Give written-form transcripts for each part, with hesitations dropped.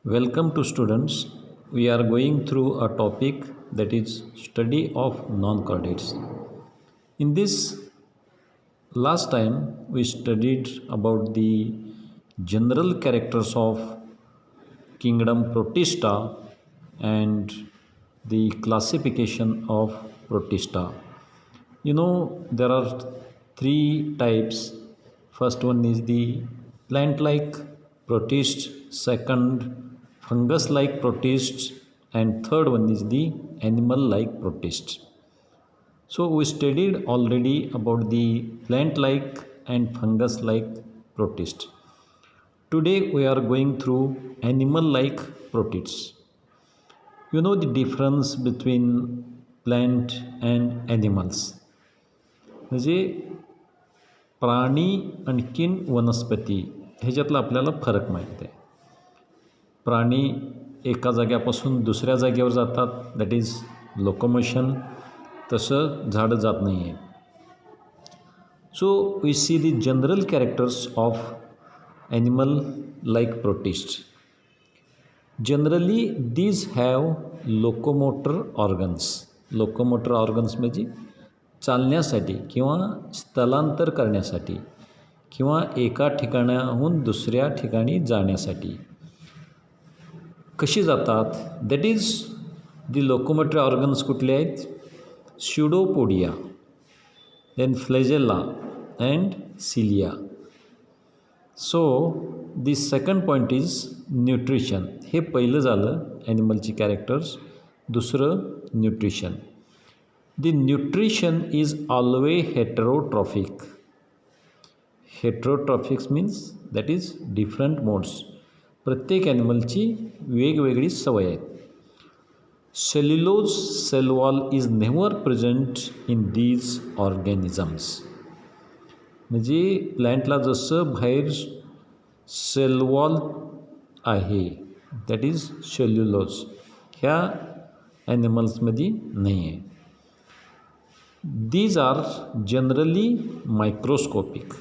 Welcome to students. We are going through a topic that is study of non-chordates. In this last time we studied about the general characters of kingdom Protista and the classification of Protista. There are three types. First one is the plant-like protist, second fungus-like protist, and third one is the animal-like protist. So we studied already about the plant-like and fungus-like protist. Today we are going through animal-like protists. You know the difference between plant and animals. म्हणजे प्राणी आणखीन वनस्पती ह्याच्यातला आपल्याला फरक माहीत आहे. प्राणी एका जाग्यापासून दुसऱ्या जागेवर जातात, दॅट इज लोकोमोशन. तसं झाडं जात नाही आहे. So we see the general characters of animal like protist. Generally these have locomotor organs. Locomotor organs म्हणजे चालण्यासाठी किंवा स्थलांतर करण्यासाठी किंवा एका ठिकाणाहून दुसऱ्या ठिकाणी जाण्यासाठी. कशी जातात? That is the locomotory organs कुठले आहेत? Pseudopodia, then flagella and cilia. So the second point is nutrition. हे पहिलं झालं ॲनिमलची कॅरेक्टर्स. दुसरं nutrition. The nutrition is always heterotrophic. Heterotrophic means that is different modes. प्रत्येक ॲनिमलची वेगवेगळी सवय आहेत. Cellulose cell wall is never present in these organisms. म्हणजे प्लॅन्टला जसं बाहेर सेल वॉल आहे दॅट इज सेल्युलोज, ह्या ॲनिमल्समध्ये नाही आहे. These are generally microscopic.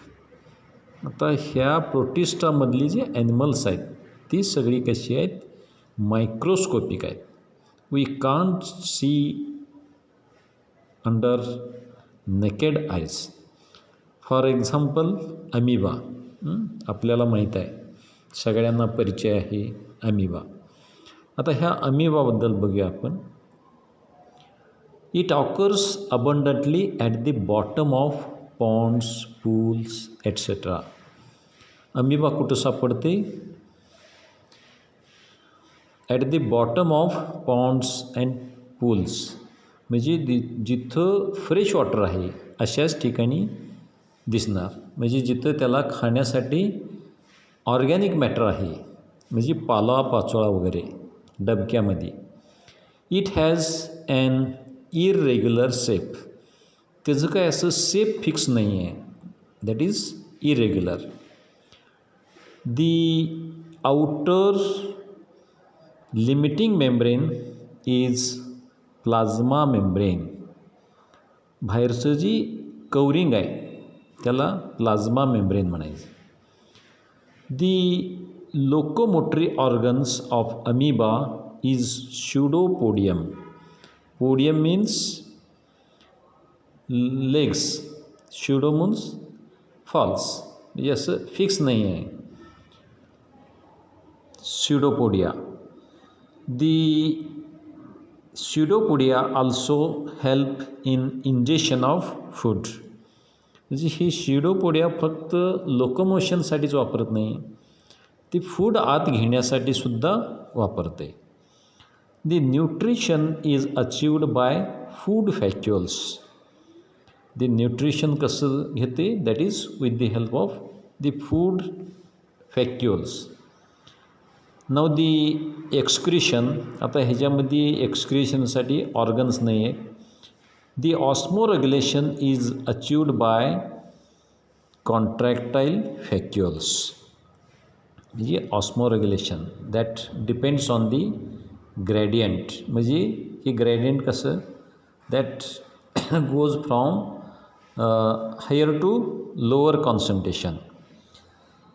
आता ह्या प्रोटिस्टामधली जी ॲनिमल्स आहेत ती सगळी कशी आहेत? मायक्रोस्कोपिक आहेत. We can't see under naked eyes. For example amoeba. आपल्याला माहीत आहे, सगळ्यांना परिचय आहे अमिबा. आता ह्या अमिबाबद्दल बघूया आपण. It occurs abundantly at the bottom of ponds, pools, etc. Amoeba कुठं सापडते? At the bottom of ponds and pools. म्हणजे जिथं फ्रेश वॉटर आहे अशाच ठिकाणी दिसणार. म्हणजे जिथं त्याला खाण्यासाठी ऑर्गॅनिक मॅटर आहे, म्हणजे पाला पाचोळा वगैरे डबक्यामध्ये. It has an irregular shape. त्याचं काय असं शेप फिक्स नाही आहे, that is irregular. The outer limiting membrane is plasma membrane. बाहेरचं जी कवरिंग आहे त्याला प्लाझ्मा मेम्ब्रेन म्हणायचं. The locomotory organs of amoeba is pseudopodium. Podium means legs, pseudo means false, म्हणजे असं फिक्स नाही आहे. Pseudopodia. The pseudopodia also help in injection of food. म्हणजे ही स्युडोपोडिया फक्त लोकोमोशनसाठीच वापरत नाही, ती फूड आत घेण्यासाठी सुद्धा वापरते. The nutrition is achieved by food vacuoles. The nutrition कसं घेते? That is with the help of the food vacuoles. Now the excretion. आता ह्याच्यामध्ये एक्सक्रिशनसाठी ऑर्गन्स नाही आहे. The osmoregulation is achieved by contractile vacuoles. म्हणजे osmoregulation that depends on the gradient. म्हणजे हे gradient कसं? That goes from higher to lower concentration.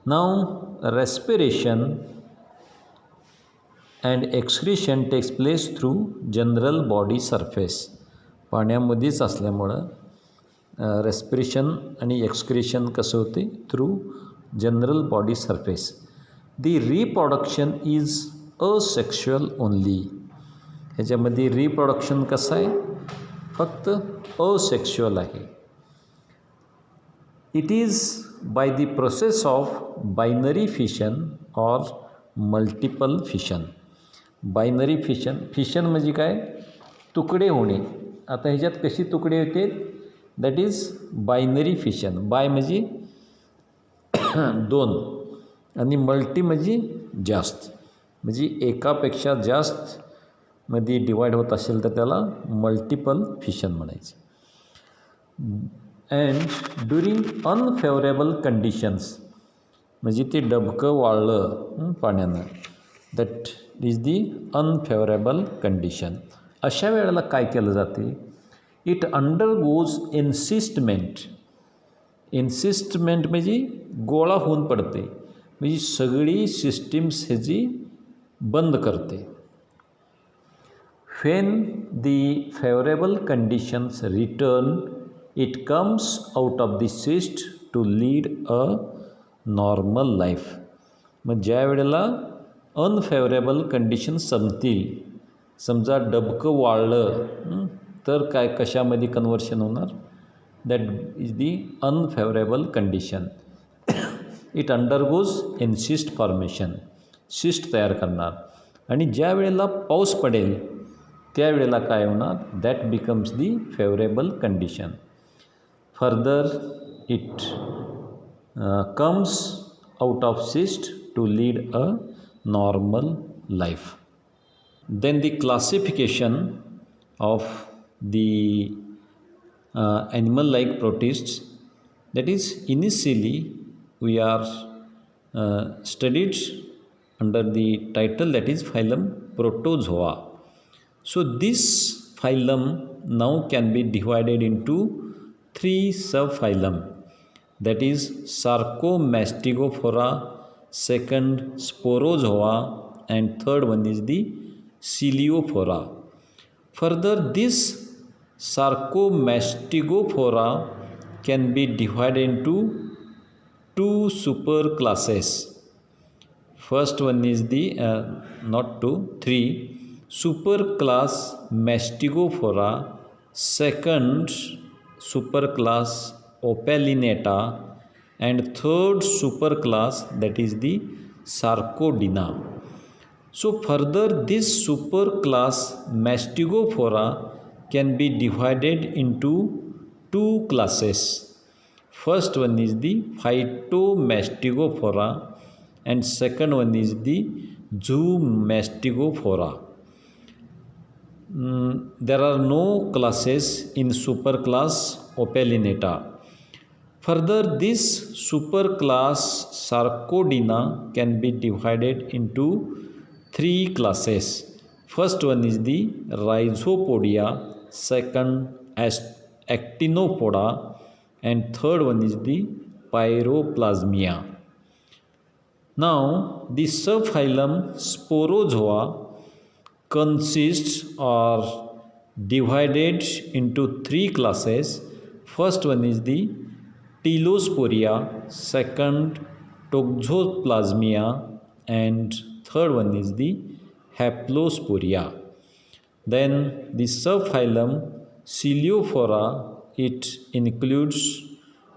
Now respiration and excretion takes place through general body surface. पाण्यामध्येच असल्यामुळं respiration आणि excretion कसं होते through general body surface. The reproduction is asexual only. ह्याच्यामध्ये reproduction कसं आहे, फक्त असेक्शुअल आहे. It is by the process of binary fission or multiple fission. Binary fission, fission म्हणजे काय, तुकडे होणे. आता ह्याच्यात कशी तुकडे होते, that is binary fission. Bi म्हणजे दोन आणि मल्टी म्हणजे जास्त, म्हणजे एकापेक्षा जास्त मध्ये डिवाईड होत असेल तर त्याला मल्टिपल फिशन म्हणायचं. अँड ड्युरिंग अनफेवरेबल कंडिशन्स, म्हणजे ते डबकं वाळलं पाण्यानं, that is the unfavourable condition. अशा वेळेला काय केलं जाते, इट अंडरगोज एन्सिस्टमेंट. एन्सिस्टमेंट म्हणजे गोळा होऊन पडते, म्हणजे सगळी सिस्टीम्स ह्याची बंद करते. When the favorable conditions return, it comes out of the cyst to lead a normal life. मग ज्या वेळेला अनफेवरेबल कंडिशन संपतील, समजा डबकं वाळलं तर काय कशामध्ये कन्वर्शन होणार, that is the unfavourable condition. It undergoes encyst formation, cyst तयार करणार. आणि ज्या वेळेला पाऊस पडेल त्यावेळेला काय होणार, that becomes the favourable condition. Further it comes out of cyst to lead a normal life. Then the classification of the animal like protists, that is initially we are studied under the title that is phylum Protozoa. So this phylum now can be divided into three subphylum, that is Sarcomastigophora, second Sporozoa, and third one is the Coeliophora. Further, this Sarcomastigophora can be divided into two superclasses. First one is the three superclass Mastigophora, second superclass Opalinata, and third superclass that is the Sarcodina. So further, this superclass Mastigophora can be divided into two classes. First one is the Phytomastigophora and second one is the Zoomastigophora. There are no classes in superclass Opalinata. Further, this superclass Sarcodina can be divided into three classes. First one is the Rhizopodia, second Actinopoda, and third one is the Pyroplasmia. Now, the subphylum Sporozoa consists or divided into three classes. First one is the Telosporia, second Toxoplasmia, and third one is the Haplosporia. Then the subphylum Coeliophora, it includes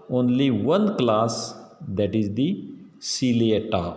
only one class, that is the Ciliata.